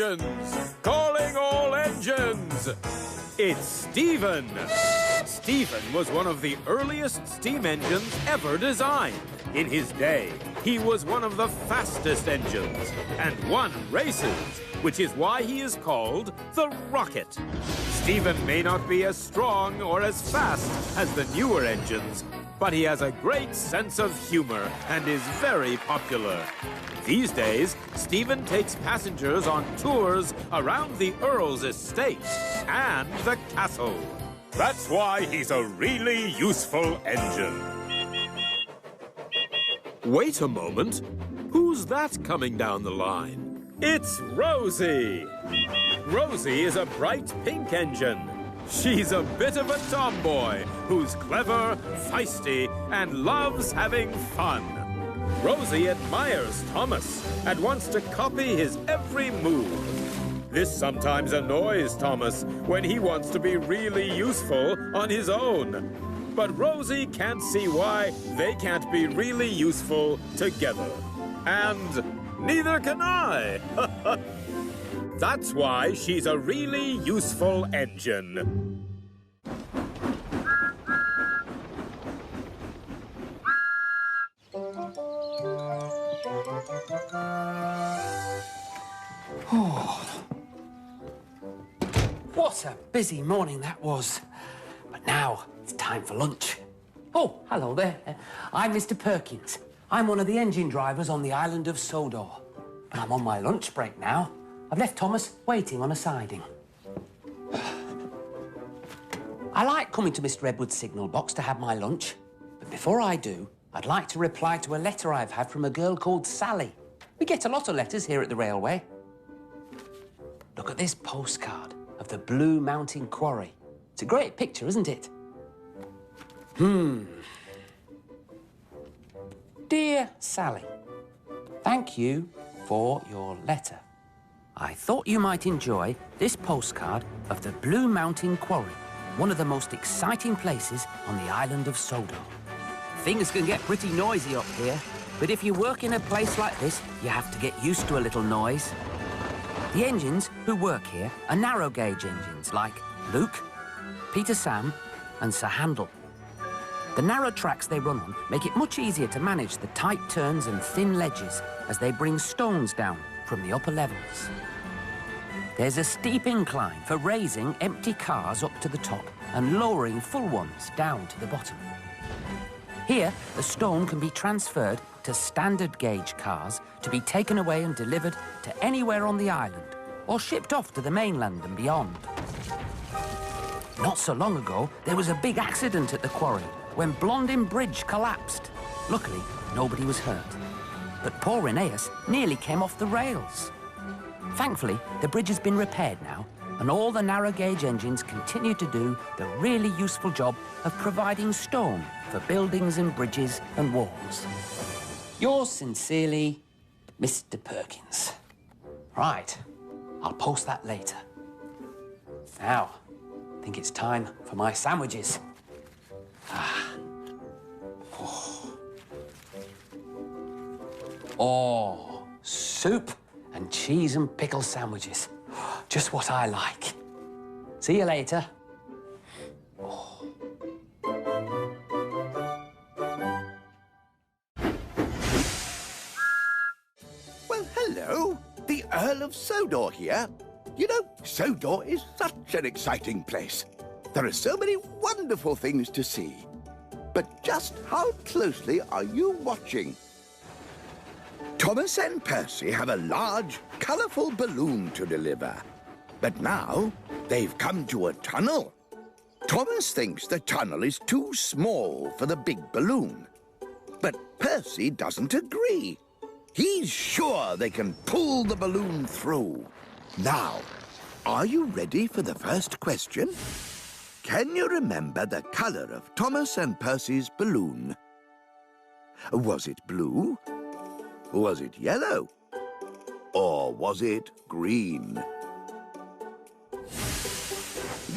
engines! Calling all engines! It's Stephen! Stephen was one of the earliest steam engines ever designed. In his day, he was one of the fastest engines and won races, which is why he is called the Rocket. Stephen may not be as strong or as fast as the newer engines, but he has a great sense of humor and is very popular. These days, Stephen takes passengers on tours around the Earl's estate and the castle. That's why he's a really useful engine. Wait a moment. Who's that coming down the line? It's Rosie. Rosie is a bright pink engine. She's a bit of a tomboy who's clever, feisty, and loves having fun. Rosie admires Thomas and wants to copy his every move. This sometimes annoys Thomas when he wants to be really useful on his own. But Rosie can't see why they can't be really useful together. And neither can I. That's why she's a really useful engine. What a busy morning that was. But now it's time for lunch. Oh, hello there. I'm Mr. Perkins. I'm one of the engine drivers on the island of Sodor. And I'm on my lunch break now. I've left Thomas waiting on a siding. I like coming to Mr. Edward's signal box to have my lunch. But before I do, I'd like to reply to a letter I've had from a girl called Sally. We get a lot of letters here at the railway. Look at this postcard of the Blue Mountain Quarry. It's a great picture, isn't it? Dear Sally, thank you for your letter. I thought you might enjoy this postcard of the Blue Mountain Quarry, one of the most exciting places on the island of Sodor. Things can get pretty noisy up here, but if you work in a place like this, you have to get used to a little noise. The engines who work here are narrow gauge engines like Luke, Peter Sam and Sir Handel. The narrow tracks they run on make it much easier to manage the tight turns and thin ledges as they bring stones down from the upper levels. There's a steep incline for raising empty cars up to the top and lowering full ones down to the bottom. Here, the stone can be transferred to standard gauge cars to be taken away and delivered to anywhere on the island or shipped off to the mainland and beyond. Not so long ago, there was a big accident at the quarry when Blondin Bridge collapsed. Luckily, nobody was hurt. But poor Aeneas nearly came off the rails. Thankfully, the bridge has been repaired now, and all the narrow gauge engines continue to do the really useful job of providing stone for buildings and bridges and walls. Yours sincerely, Mr. Perkins. Right, I'll post that later. Now, I think it's time for my sandwiches. Oh, soup and cheese and pickle sandwiches. Just what I like. See you later. Oh. Well, hello. The Earl of Sodor here. You know, Sodor is such an exciting place. There are so many wonderful things to see. But just how closely are you watching? Thomas and Percy have a large, colourful balloon to deliver. But now they've come to a tunnel. Thomas thinks the tunnel is too small for the big balloon. But Percy doesn't agree. He's sure they can pull the balloon through. Now, are you ready for the first question? Can you remember the colour of Thomas and Percy's balloon? Was it blue? Was it yellow? Or was it green?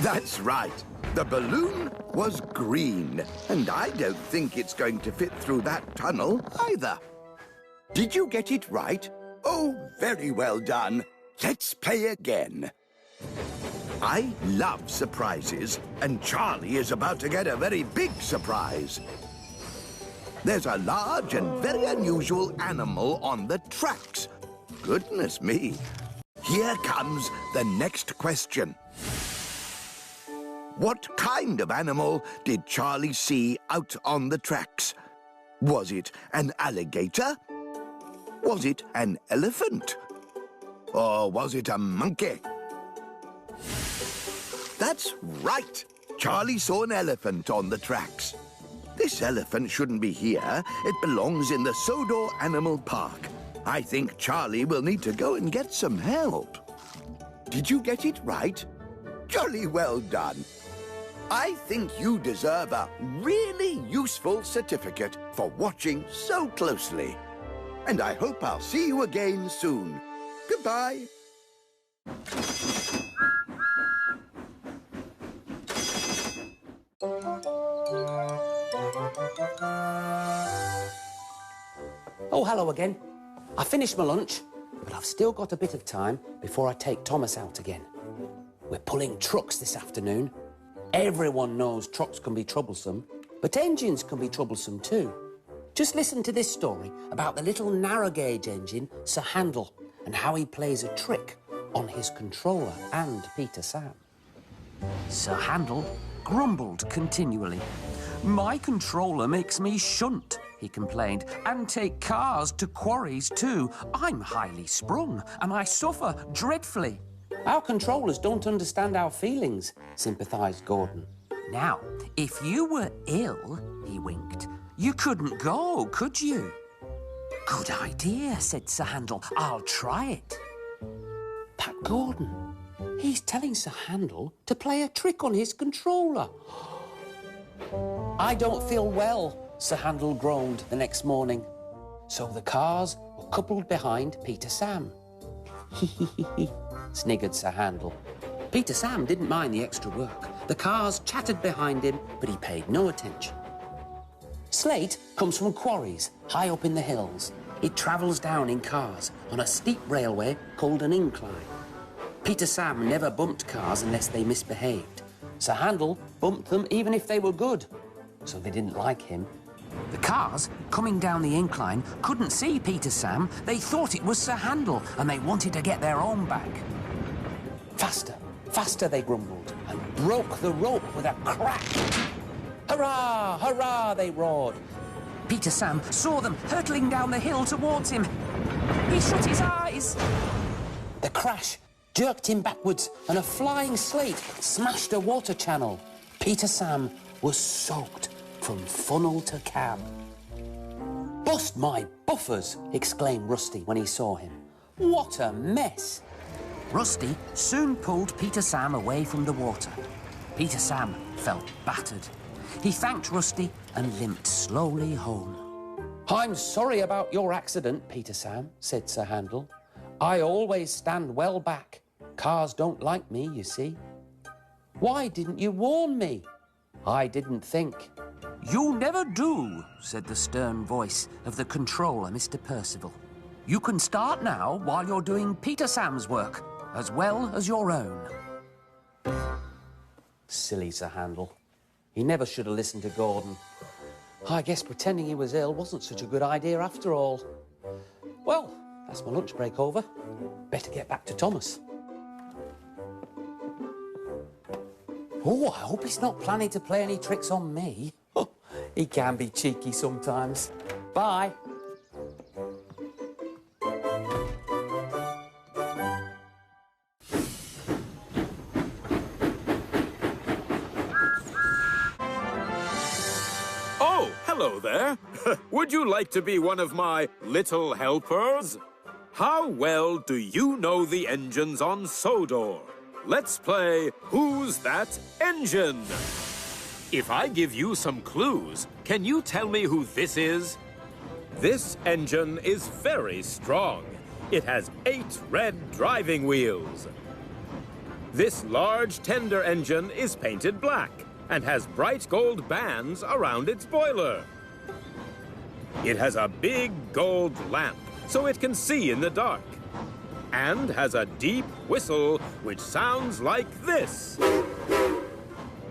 That's right. The balloon was green, and I don't think it's going to fit through that tunnel either. Did you get it right? Oh, very well done. let's play again. I love surprises, and Charlie is about to get a very big surprise. There's a large and very unusual animal on the tracks. Goodness me. Here comes the next question. What kind of animal did Charlie see out on the tracks? Was it an alligator? Was it an elephant? Or was it a monkey? That's right. Charlie saw an elephant on the tracks. This elephant shouldn't be here. It belongs in the Sodor Animal Park. I think Charlie will need to go and get some help. Did you get it right? Jolly well done. I think you deserve a really useful certificate for watching so closely. And I hope I'll see you again soon. Goodbye. Oh, hello again. I finished my lunch, but I've still got a bit of time before I take Thomas out again. We're pulling trucks this afternoon. Everyone knows trucks can be troublesome, but engines can be troublesome too. Just listen to this story about the little narrow-gauge engine, Sir Handel, and how he plays a trick on his controller and Peter Sam. Sir Handel grumbled continually. "My controller makes me shunt," he complained, "and take cars to quarries too. I'm highly sprung, and I suffer dreadfully." "Our controllers don't understand our feelings," sympathised Gordon. "Now, if you were ill," he winked, "you couldn't go, could you?" "Good idea," said Sir Handel. "I'll try it." But Gordon, he's telling Sir Handel to play a trick on his controller. "I don't feel well," Sir Handel groaned the next morning. So the cars were coupled behind Peter Sam. "Hee," sniggered Sir Handel. Peter Sam didn't mind the extra work. The cars chattered behind him, but he paid no attention. Slate comes from quarries high up in the hills. It travels down in cars on a steep railway called an incline. Peter Sam never bumped cars unless they misbehaved. Sir Handel bumped them even if they were good, so they didn't like him. The cars coming down the incline couldn't see Peter Sam. They thought it was Sir Handel, and they wanted to get their own back. "Faster, faster," they grumbled, and broke the rope with a crack. "Hurrah, hurrah," they roared. Peter Sam saw them hurtling down the hill towards him. He shut his eyes. The crash jerked him backwards, and a flying slate smashed a water channel. Peter Sam was soaked from funnel to cab. "Bust my buffers," exclaimed Rusty when he saw him. "What a mess!" Rusty soon pulled Peter Sam away from the water. Peter Sam felt battered. He thanked Rusty and limped slowly home. "I'm sorry about your accident, Peter Sam," said Sir Handel. "I always stand well back. Cars don't like me, you see." "Why didn't you warn me?" "I didn't think." "You never do," said the stern voice of the controller, Mr. Percival. "You can start now while you're doing Peter Sam's work, as well as your own." Silly Sir Handel. He never should have listened to Gordon. I guess pretending he was ill wasn't such a good idea after all. Well, that's my lunch break over. Better get back to Thomas. Oh, I hope he's not planning to play any tricks on me. He can be cheeky sometimes. Bye. Oh, hello there. Would you like to be one of my little helpers? How well do you know the engines on Sodor? Let's play Who's That Engine? If I give you some clues, can you tell me who this is? This engine is very strong. It has 8 red driving wheels. This large tender engine is painted black and has bright gold bands around its boiler. It has a big gold lamp, so it can see in the dark. and has a deep whistle which sounds like this.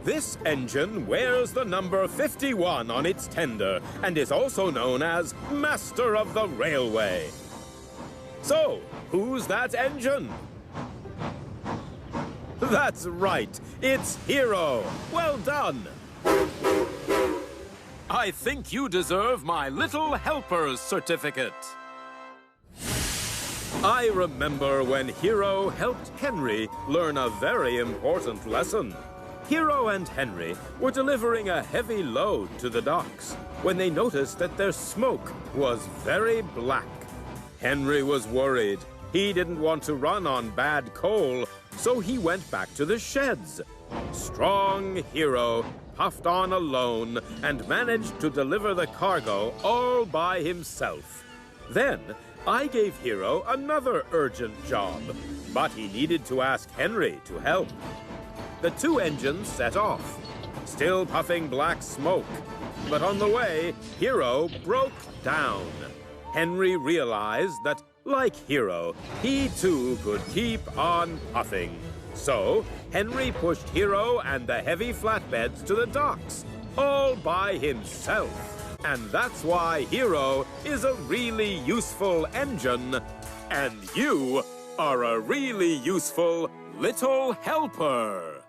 This engine wears the number 51 on its tender and is also known as Master of the Railway. So, who's that engine? That's right, it's Hiro. Well done. I think you deserve my Little Helper's certificate. I remember when Hiro helped Henry learn a very important lesson. Hiro and Henry were delivering a heavy load to the docks when they noticed that their smoke was very black. Henry was worried. He didn't want to run on bad coal, so he went back to the sheds. Strong Hiro puffed on alone and managed to deliver the cargo all by himself. Then I gave Hiro another urgent job, but he needed to ask Henry to help. The two engines set off, still puffing black smoke. But on the way, Hiro broke down. Henry realized that, like Hiro, he too could keep on puffing. So, Henry pushed Hiro and the heavy flatbeds to the docks, all by himself. And that's why Hiro is a really useful engine, and you are a really useful little helper.